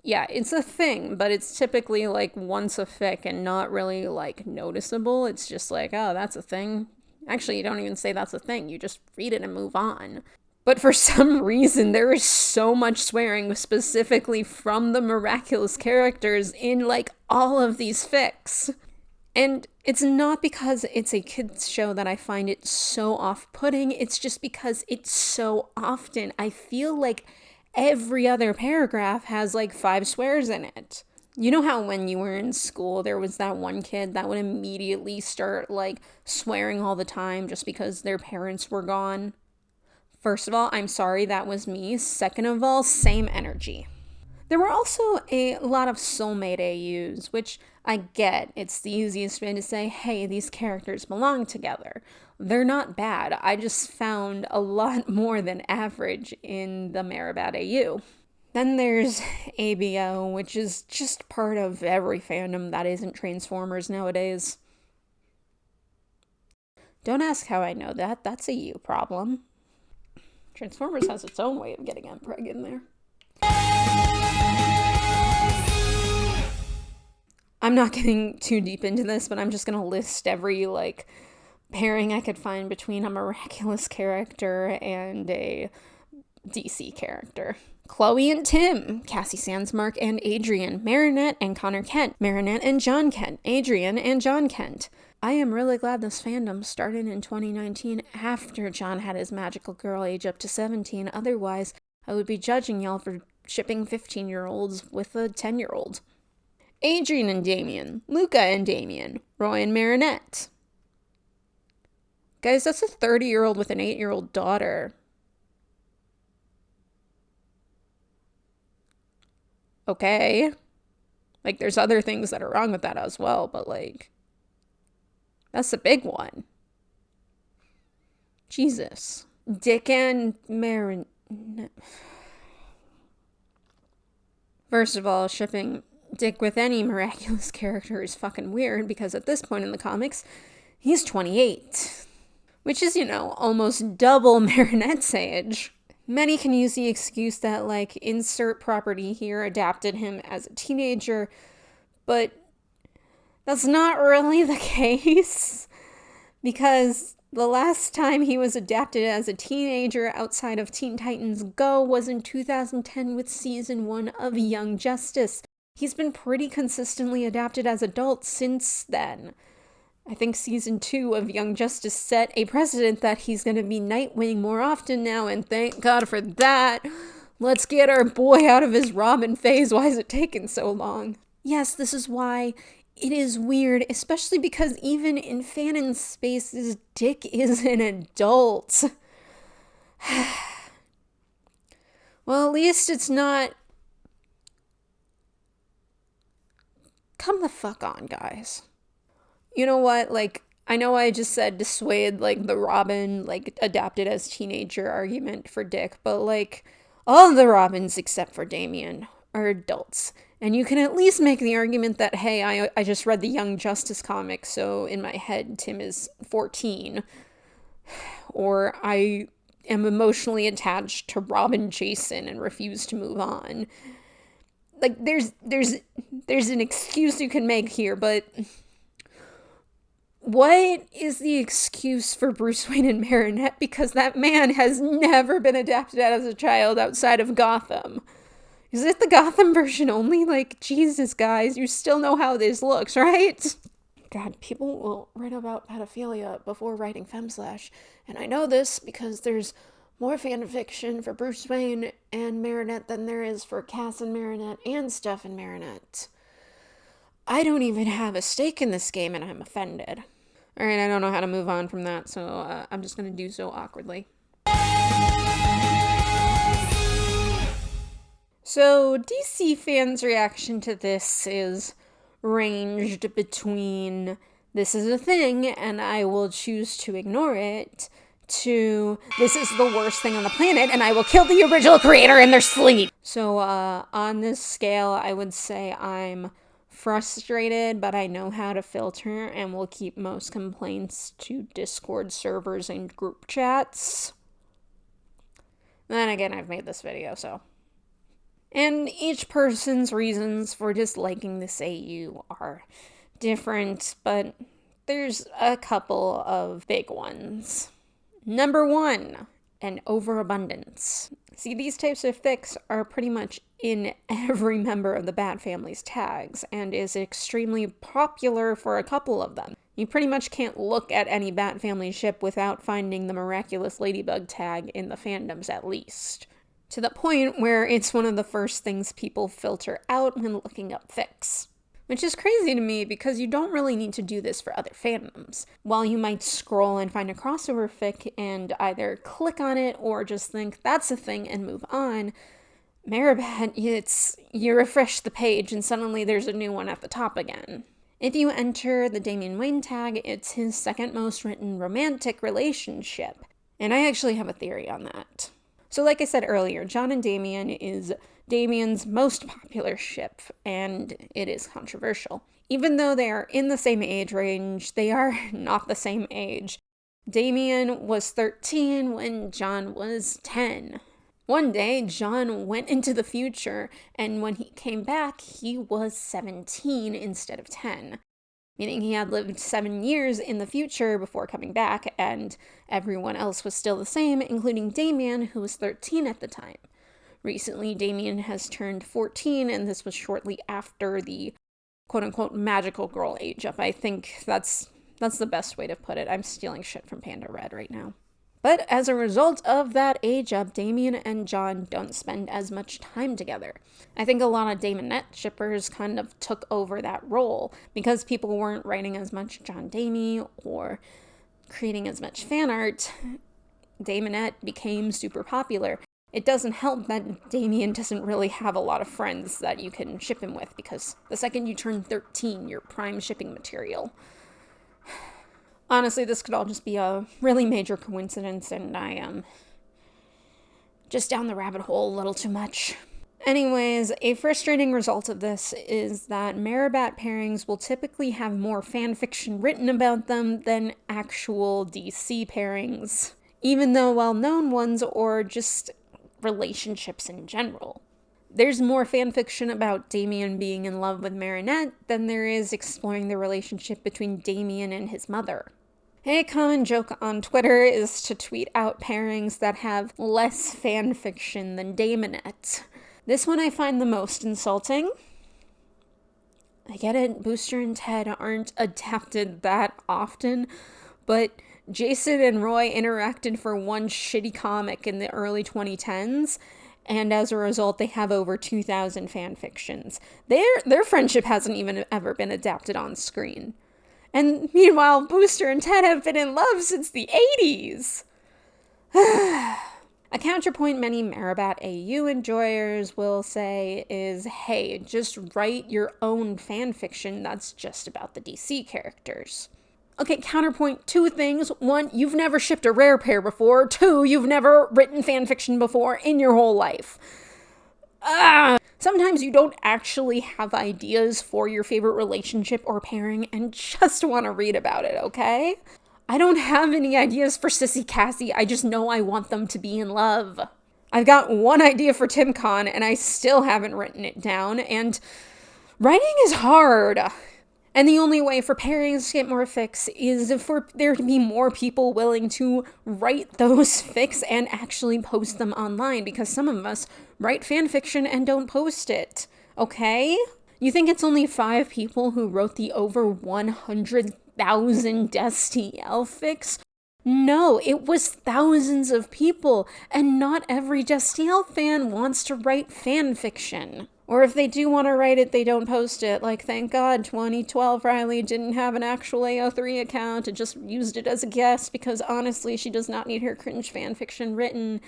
yeah, it's a thing, but it's typically like once a fic and not really like noticeable. It's just like, oh, that's a thing. Actually, you don't even say that's a thing. You just read it and move on. But for some reason, there is so much swearing specifically from the Miraculous characters in like all of these fics. And it's not because it's a kids show that I find it so off-putting. It's just because it's so often. I feel like every other paragraph has like 5 swears in it. You know how when you were in school, there was that one kid that would immediately start like swearing all the time just because their parents were gone? First of all, I'm sorry, that was me. Second of all, same energy. There were also a lot of soulmate AUs, which I get. It's the easiest way to say, hey, these characters belong together. They're not bad. I just found a lot more than average in the MariBat AU. Then there's ABO, which is just part of every fandom that isn't Transformers nowadays. Don't ask how I know that. That's a you problem. Transformers has its own way of getting Mpreg in there. I'm not getting too deep into this, but I'm just gonna list every, pairing I could find between a Miraculous character and a DC character. Chloe and Tim, Cassie Sandsmark and Adrian, Marinette and Connor Kent, Marinette and John Kent, Adrian and John Kent. I am really glad this fandom started in 2019 after John had his magical girl age up to 17, otherwise I would be judging y'all for shipping 15-year-olds with a 10-year-old. Adrian and Damien, Luca and Damien, Roy and Marinette. Guys, that's a 30-year-old with an 8-year-old daughter. Okay. There's other things that are wrong with that as well, but, that's a big one. Jesus. Dick and Marinette. First of all, shipping Dick with any Miraculous character is fucking weird, because at this point in the comics, he's 28. Which is, almost double Marinette's age. Many can use the excuse that, insert property here adapted him as a teenager, but that's not really the case, because the last time he was adapted as a teenager outside of Teen Titans Go was in 2010 with Season 1 of Young Justice. He's been pretty consistently adapted as adults since then. I think Season 2 of Young Justice set a precedent that he's going to be Nightwing more often now, and thank God for that. Let's get our boy out of his Robin phase. Why is it taking so long? Yes, this is why it is weird, especially because even in fanon spaces, Dick is an adult. Well, at least it's not... Come the fuck on, guys. You know what, I know I just said dissuade, the Robin, adapted as teenager argument for Dick, but, all the Robins except for Damien are adults. And you can at least make the argument that, hey, I just read the Young Justice comic, so in my head, Tim is 14. Or I am emotionally attached to Robin Jason and refuse to move on. There's an excuse you can make here, but... What is the excuse for Bruce Wayne and Marinette? Because that man has never been adapted as a child outside of Gotham. Is it the Gotham version only? Jesus, guys, you still know how this looks, right? God, people will write about pedophilia before writing femslash. And I know this because there's more fan fiction for Bruce Wayne and Marinette than there is for Cass and Marinette and Steph and Marinette. I don't even have a stake in this game and I'm offended. Alright, I don't know how to move on from that, so I'm just going to do so awkwardly. So, DC fans' reaction to this is ranged between this is a thing and I will choose to ignore it, to this is the worst thing on the planet and I will kill the original creator in their sleep. So, on this scale, I would say I'm frustrated, but I know how to filter and will keep most complaints to Discord servers and group chats. Then again, I've made this video, so. And each person's reasons for disliking this AU are different, but there's a couple of big ones. Number 1, an overabundance. See, these types of fics are pretty much in every member of the Batfamily's tags, and is extremely popular for a couple of them. You pretty much can't look at any Batfamily ship without finding the Miraculous Ladybug tag in the fandoms at least. To the point where it's one of the first things people filter out when looking up fics. Which is crazy to me because you don't really need to do this for other fandoms. While you might scroll and find a crossover fic and either click on it or just think that's a thing and move on, MariBat, you refresh the page and suddenly there's a new one at the top again. If you enter the Damian Wayne tag, it's his second most written romantic relationship. And I actually have a theory on that. So like I said earlier, John and Damian is Damian's most popular ship, and it is controversial. Even though they are in the same age range, they are not the same age. Damian was 13 when John was 10. One day, John went into the future, and when he came back, he was 17 instead of 10. Meaning he had lived 7 years in the future before coming back, and everyone else was still the same, including Damien, who was 13 at the time. Recently, Damien has turned 14, and this was shortly after the quote-unquote magical girl age up. I think that's the best way to put it. I'm stealing shit from Panda Red right now. But as a result of that age up, Damien and John don't spend as much time together. I think a lot of Daminette shippers kind of took over that role because people weren't writing as much John Damie or creating as much fan art. Daminette became super popular. It doesn't help that Damien doesn't really have a lot of friends that you can ship him with, because the second you turn 13, you're prime shipping material. Honestly, this could all just be a really major coincidence, and I am just down the rabbit hole a little too much. Anyways, a frustrating result of this is that MariBat pairings will typically have more fanfiction written about them than actual DC pairings, even though well-known ones or just relationships in general. There's more fanfiction about Damien being in love with Marinette than there is exploring the relationship between Damien and his mother. A common joke on Twitter is to tweet out pairings that have less fanfiction than Daminette. This one I find the most insulting. I get it, Booster and Ted aren't adapted that often, but Jason and Roy interacted for one shitty comic in the early 2010s, and as a result, they have over 2,000 fanfictions. Their friendship hasn't even ever been adapted on screen. And meanwhile, Booster and Ted have been in love since the 80s. A counterpoint many MariBat AU enjoyers will say is, hey, just write your own fanfiction that's just about the DC characters. Okay, counterpoint, 2 things. 1, you've never shipped a rare pair before. 2, you've never written fanfiction before in your whole life. Sometimes you don't actually have ideas for your favorite relationship or pairing and just want to read about it, okay? I don't have any ideas for Sissy Cassie, I just know I want them to be in love. I've got one idea for TimCon and I still haven't written it down, and writing is hard. And the only way for pairings to get more fics is for there to be more people willing to write those fics and actually post them online, because some of us write fanfiction and don't post it, okay? You think it's only 5 people who wrote the over 100,000 Destiel fics? No, it was thousands of people, and not every Destiel fan wants to write fanfiction. Or if they do want to write it, they don't post it. Like, thank God 2012 Riley didn't have an actual AO3 account and just used it as a guest, because honestly, she does not need her cringe fanfiction written.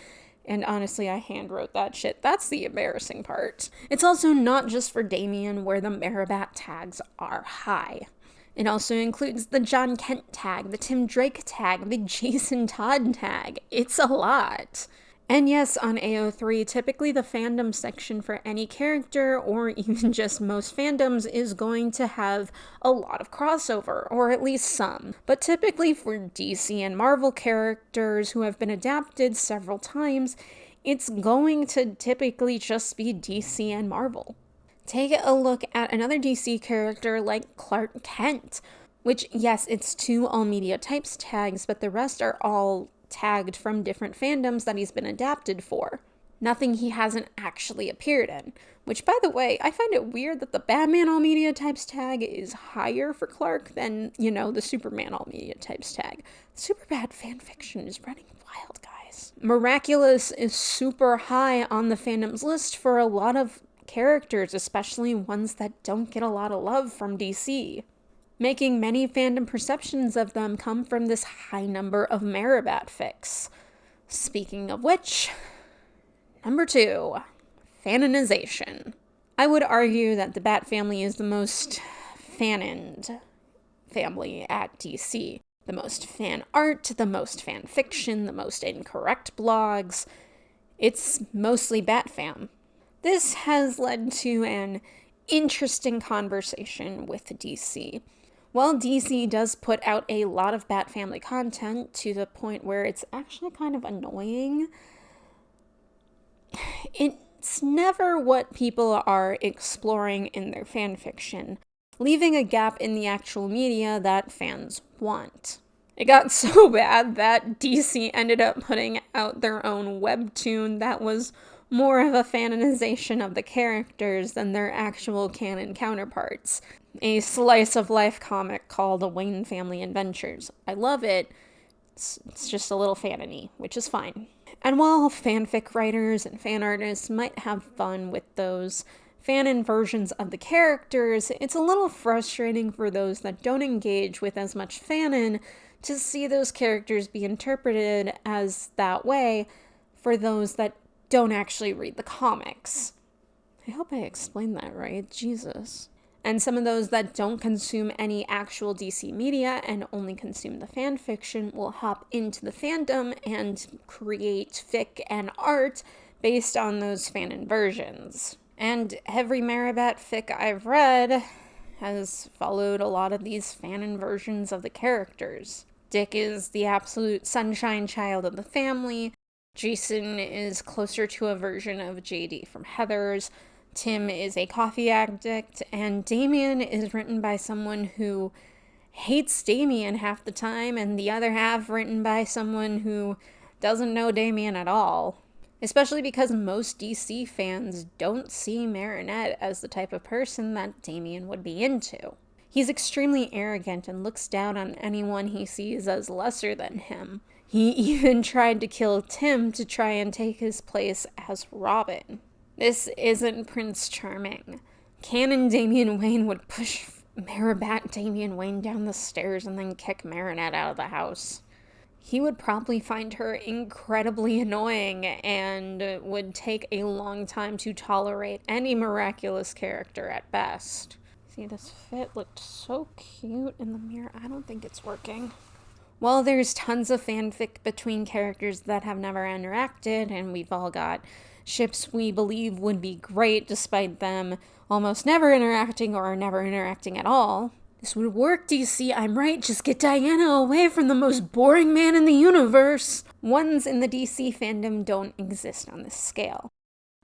And honestly, I handwrote that shit. That's the embarrassing part. It's also not just for Damien where the MariBat tags are high. It also includes the John Kent tag, the Tim Drake tag, the Jason Todd tag. It's a lot. And yes, on AO3, typically the fandom section for any character, or even just most fandoms, is going to have a lot of crossover, or at least some. But typically for DC and Marvel characters who have been adapted several times, it's going to typically just be DC and Marvel. Take a look at another DC character like Clark Kent, which, yes, it's 2 all media types tags, but the rest are all tagged from different fandoms that he's been adapted for. Nothing he hasn't actually appeared in. Which, by the way, I find it weird that the Batman all media types tag is higher for Clark than, the Superman all media types tag. Superbad fanfiction is running wild, guys. Miraculous is super high on the fandom's list for a lot of characters, especially ones that don't get a lot of love from DC, making many fandom perceptions of them come from this high number of MariBat fics. Speaking of which, number 2, fanonization. I would argue that the Bat family is the most fanoned family at DC. The most fan art, the most fan fiction, the most incorrect blogs. It's mostly Bat fam. This has led to an interesting conversation with DC. While DC does put out a lot of Bat family content to the point where it's actually kind of annoying, it's never what people are exploring in their fanfiction, leaving a gap in the actual media that fans want. It got so bad that DC ended up putting out their own webtoon that was more of a fanonization of the characters than their actual canon counterparts. A slice-of-life comic called The Wayne Family Adventures. I love it. It's just a little fanon-y, which is fine. And while fanfic writers and fan artists might have fun with those fanon versions of the characters, it's a little frustrating for those that don't engage with as much fanon to see those characters be interpreted as that way for those that don't actually read the comics. I hope I explained that right, Jesus. And some of those that don't consume any actual DC media and only consume the fan fiction will hop into the fandom and create fic and art based on those fanon versions. And every MariBat fic I've read has followed a lot of these fanon versions of the characters. Dick is the absolute sunshine child of the family. Jason is closer to a version of JD from Heathers. Tim is a coffee addict, and Damien is written by someone who hates Damien half the time, and the other half written by someone who doesn't know Damien at all. Especially because most DC fans don't see Marinette as the type of person that Damien would be into. He's extremely arrogant and looks down on anyone he sees as lesser than him. He even tried to kill Tim to try and take his place as Robin. This isn't Prince Charming. Canon Damian Wayne would push MariBat Damian Wayne down the stairs and then kick Marinette out of the house. He would probably find her incredibly annoying and would take a long time to tolerate any Miraculous character at best. See, this fit looked so cute in the mirror. I don't think it's working. Well, there's tons of fanfic between characters that have never interacted, and we've all got ships we believe would be great despite them almost never interacting or never interacting at all. This would work, DC, I'm right, just get Diana away from the most boring man in the universe. Ones in the DC fandom don't exist on this scale.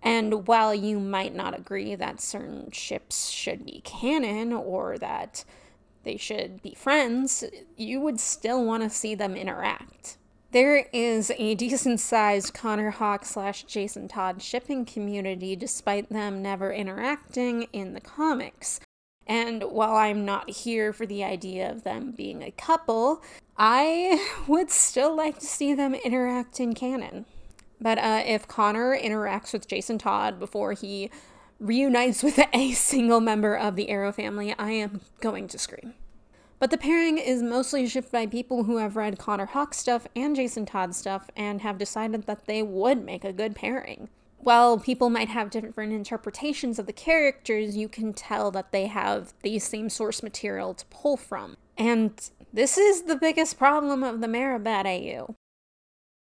And while you might not agree that certain ships should be canon or that they should be friends, you would still want to see them interact. There is a decent-sized Connor Hawk / Jason Todd shipping community despite them never interacting in the comics. And while I'm not here for the idea of them being a couple, I would still like to see them interact in canon. But if Connor interacts with Jason Todd before he reunites with a single member of the Arrow family, I am going to scream. But the pairing is mostly shipped by people who have read Connor Hawk stuff and Jason Todd stuff and have decided that they would make a good pairing. While people might have different interpretations of the characters, you can tell that they have the same source material to pull from. And this is the biggest problem of the MariBat AU.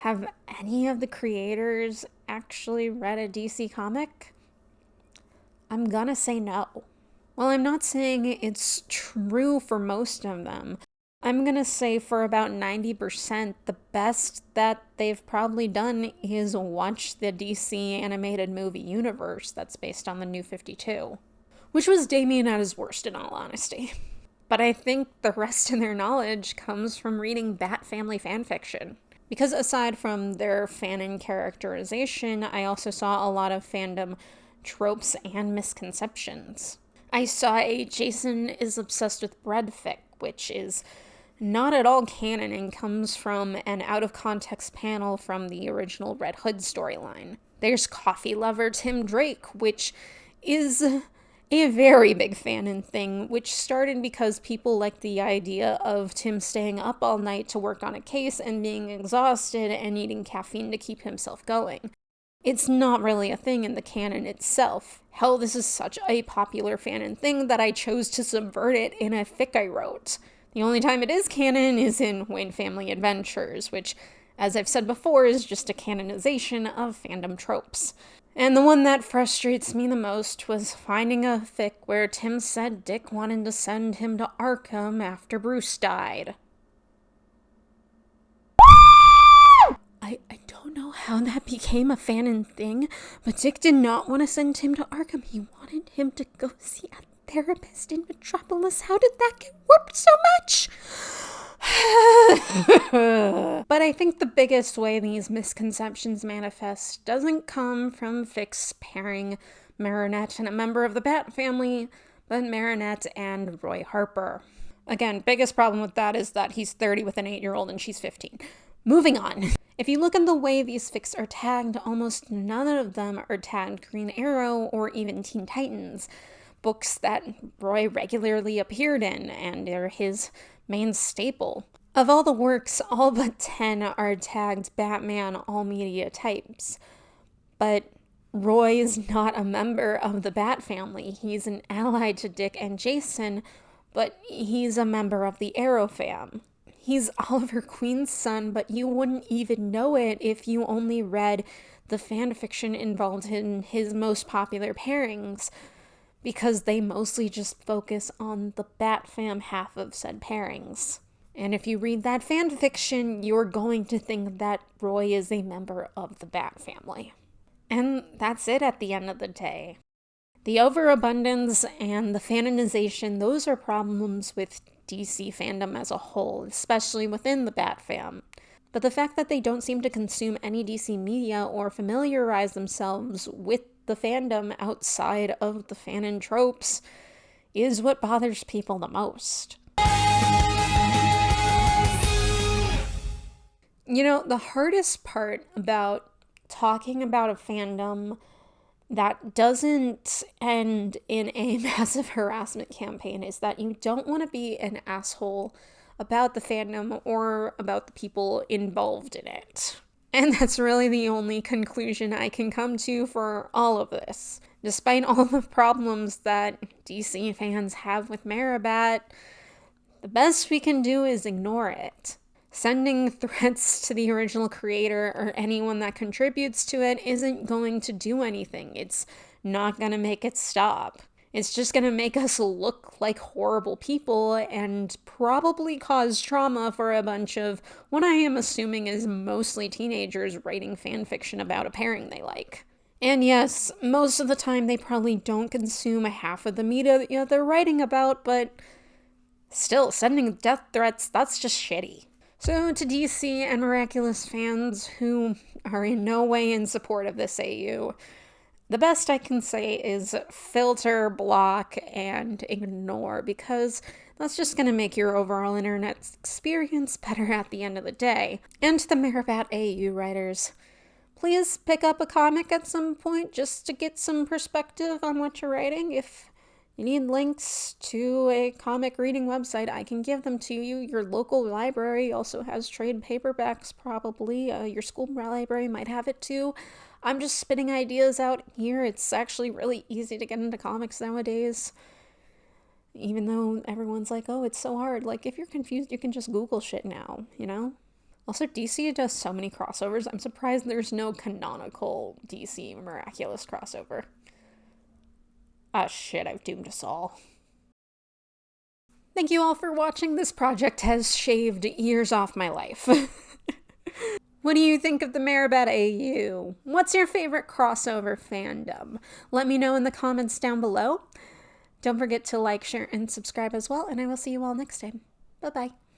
Have any of the creators actually read a DC comic? I'm gonna say no. While I'm not saying it's true for most of them, I'm gonna say for about 90%, the best that they've probably done is watch the DC animated movie universe that's based on the New 52, which was Damien at his worst in all honesty. But I think the rest of their knowledge comes from reading Batfamily fanfiction. Because aside from their fanon characterization, I also saw a lot of fandom tropes and misconceptions. I saw a Jason is obsessed with bread fic, which is not at all canon and comes from an out-of-context panel from the original Red Hood storyline. There's coffee lover Tim Drake, which is a very big fanon thing, which started because people liked the idea of Tim staying up all night to work on a case and being exhausted and needing caffeine to keep himself going. It's not really a thing in the canon itself. Hell, this is such a popular fanon thing that I chose to subvert it in a fic I wrote. The only time it is canon is in Wayne Family Adventures, which, as I've said before, is just a canonization of fandom tropes. And the one that frustrates me the most was finding a fic where Tim said Dick wanted to send him to Arkham after Bruce died. I don't know how that became a fanon thing, but Dick did not want to send him to Arkham. He wanted him to go see a therapist in Metropolis. How did that get warped so much? But I think the biggest way these misconceptions manifest doesn't come from Fix pairing Marinette and a member of the Bat family, but Marinette and Roy Harper. Again, biggest problem with that is that he's 30 with an 8-year-old and she's 15. Moving on. If you look at the way these fics are tagged, almost none of them are tagged Green Arrow or even Teen Titans, books that Roy regularly appeared in and are his main staple. Of all the works, all but 10 are tagged Batman all media types. But Roy is not a member of the Bat family. He's an ally to Dick and Jason, but he's a member of the Arrow fam. He's Oliver Queen's son, but you wouldn't even know it if you only read the fan fiction involved in his most popular pairings, because they mostly just focus on the Bat fam half of said pairings. And if you read that fan fiction, you're going to think that Roy is a member of the Bat family. And that's it at the end of the day. The overabundance and the fanonization, those are problems with DC fandom as a whole, especially within the Bat fam. But the fact that they don't seem to consume any DC media or familiarize themselves with the fandom outside of the fanon tropes is what bothers people the most. You know, the hardest part about talking about a fandom that doesn't end in a massive harassment campaign is that you don't want to be an asshole about the fandom or about the people involved in it. And that's really the only conclusion I can come to for all of this. Despite all the problems that DC fans have with MariBat, the best we can do is ignore it. Sending threats to the original creator or anyone that contributes to it isn't going to do anything. It's not going to make it stop. It's just going to make us look like horrible people and probably cause trauma for a bunch of what I am assuming is mostly teenagers writing fan fiction about a pairing they like. And yes, most of the time they probably don't consume half of the media they're writing about, but still, sending death threats, that's just shitty. So to DC and Miraculous fans who are in no way in support of this AU, the best I can say is filter, block, and ignore, because that's just going to make your overall internet experience better at the end of the day. And to the MariBat AU writers, please pick up a comic at some point just to get some perspective on what you're writing. If you need links to a comic reading website, I can give them to you. Your local library also has trade paperbacks, probably. Your school library might have it too. I'm just spitting ideas out here. It's actually really easy to get into comics nowadays. Even though everyone's like, oh, it's so hard. Like, if you're confused, you can just Google shit now, you know? Also, DC does so many crossovers. I'm surprised there's no canonical DC Miraculous crossover. Ah, shit, I've doomed us all. Thank you all for watching. This project has shaved years off my life. What do you think of the MariBat AU? What's your favorite crossover fandom? Let me know in the comments down below. Don't forget to like, share, and subscribe as well, and I will see you all next time. Bye-bye.